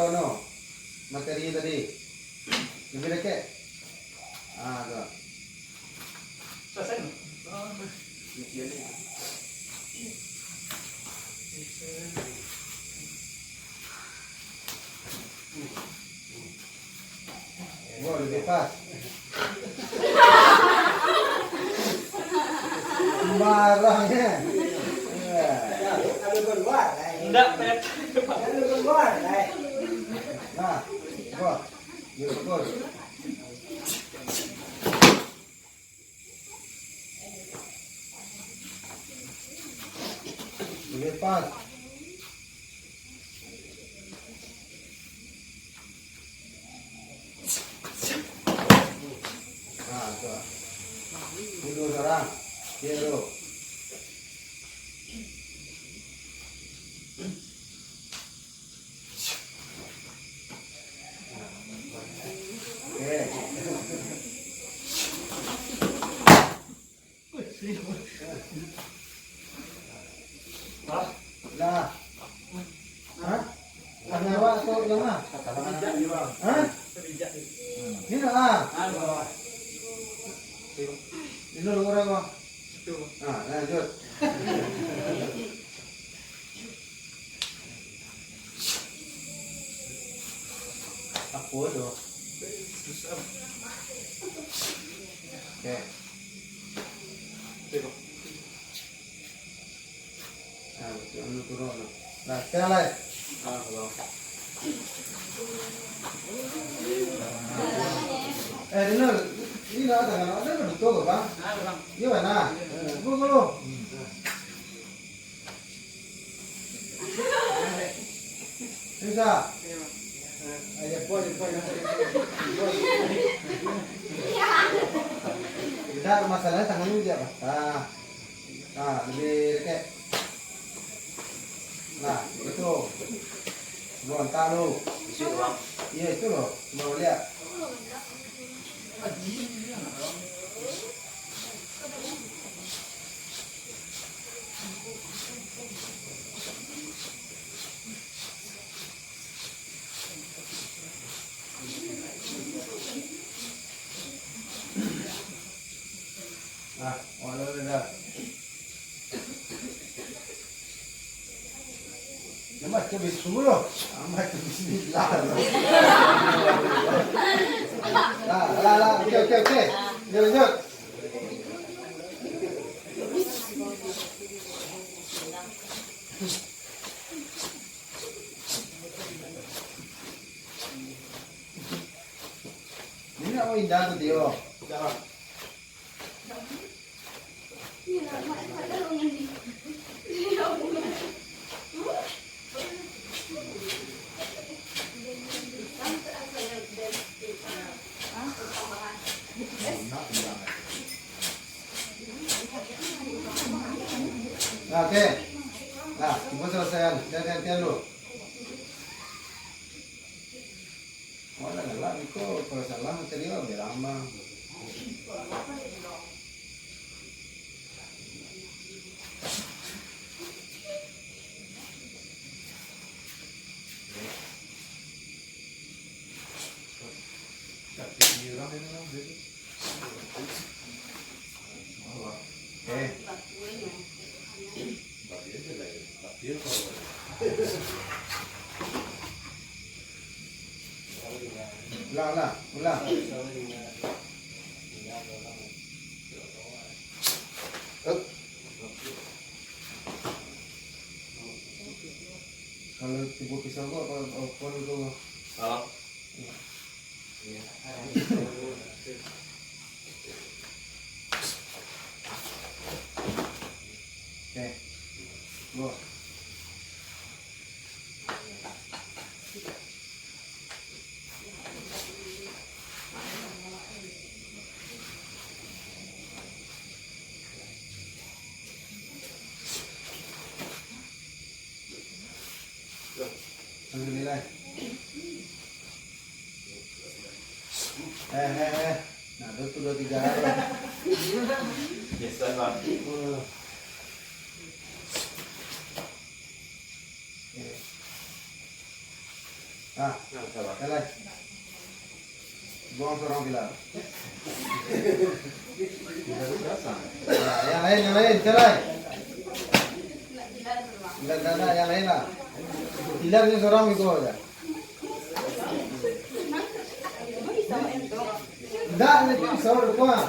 taruh materi tadi. Lebih dekat. Tuh. Selesai. Wah, lebih pas. Marahnya. Enggak, Pet. Nah, wah, betul. Lebih pas. Tuh. Dulu sekarang. Dia dulu. Nah, nyawa atau yang mana? Ini ini dulu orang kok. Lanjut. Aku dong. Oke. Jangan turun. Nah, sekarang lagi. Dengar, ini ada betul bang? Gimana? Gulu. Bisa. Ayo, poin. Tidak, masalahnya tangannya aja, Pak. Nah, lebih dekat. Nah, itu. Gonta lu. Iya, itu loh. Mau lihat. Nah, udah. Nampak ke bismillah. Amat ke bismillah. Lah. Oke. Lanjut. Ini apa indah tuh dia? Jangan. Nah, oke. Nah, kita selesaikan. Gantian dulu. Lah, itu kalau salah material biar lama. Ulang. Kalau tiba pisau gua apa itu? Salah. Oke. Gua. Alhamdulillah. Nah, itu udah 3 hari. Biasa Bang. Ah, Nah, sabar. jalan. Buang seorang bilang. Yang lain, jalan. Enggak, yang lain lah. Hilangnya seorang itu aja. Enggak, nanti seorang depan.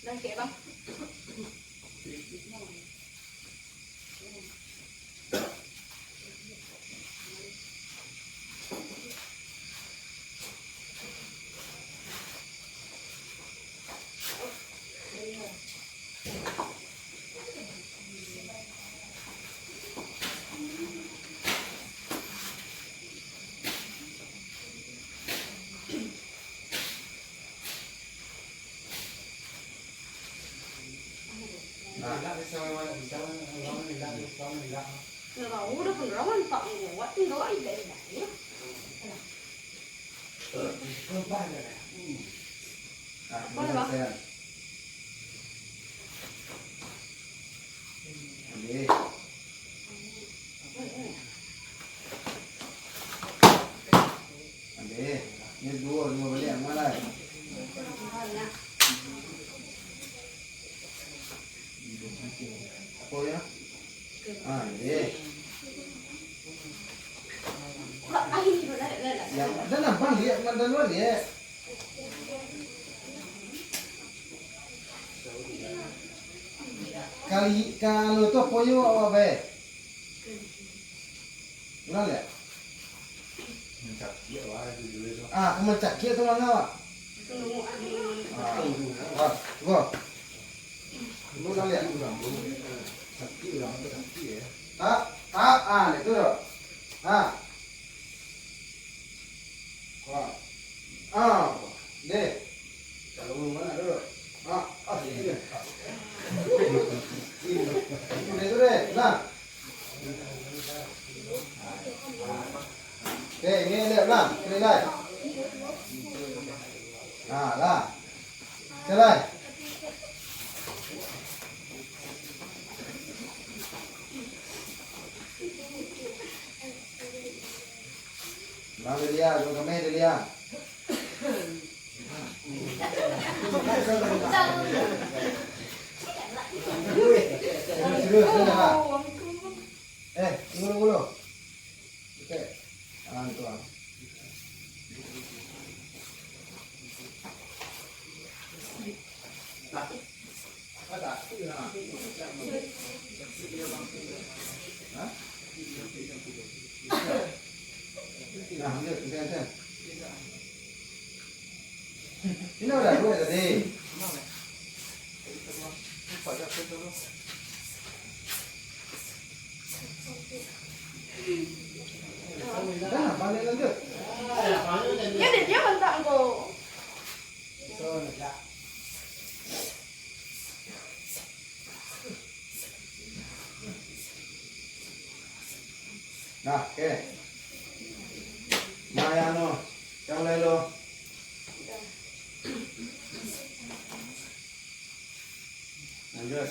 Đang kệ băng. Nó bảo udah penerawan Pak buat tinggal aja ya. Nah, saya. Ambil. Ambil. Ini dua beli yang mana? Apa ya? Ah, ini. Yang ada nampak dia, mandan luar dia. Kalau tu apa you apa be? Kenal ya? Ah, kemencak kia tu mana awak? Ah, gua. Lu kenal ya? Itu loh. Deh. Kalau mana dulu? Ini. Itu deh, nah. Oke, ini lihat lah, ini lah. Nah, lah. Jalan. Bang dia, kami dia. Serius, tunggu. Oke, tuan. Nah, ambil, ini udah dua tadi. Dah, balik lanjut. Ya dia bentak kok. Nah, oke. Mayano, yang lelo. Lanjut.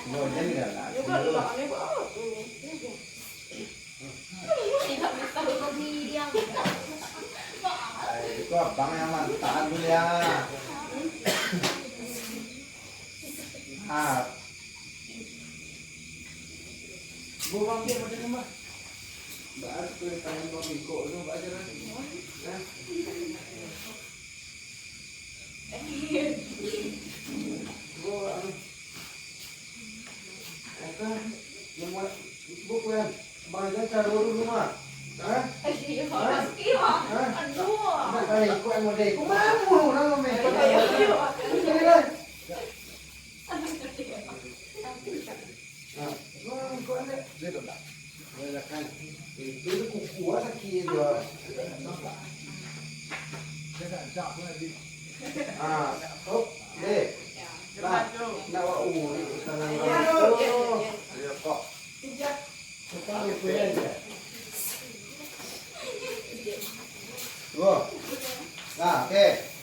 Jadi dah lah. Juga lah aneh banget. Tidak bisa dia. Itu abang yang tahan dulu ya. Buang dia macam mana? Baru tu tangan kau ikut tu baca nanti. Buang. Yang mana? Buku yang bangsa cara dulu mah. Iya, aduh. Nak kaya ikut yang model. Kau mamu orang kami. Dia tu tak. Dia kan. Itu kuku ada kiri dia. Dia tak jauh lagi. Hop, deh. Nak awak ni sana. Dia kok. Sekali pun dia. Wah. Nah, oke.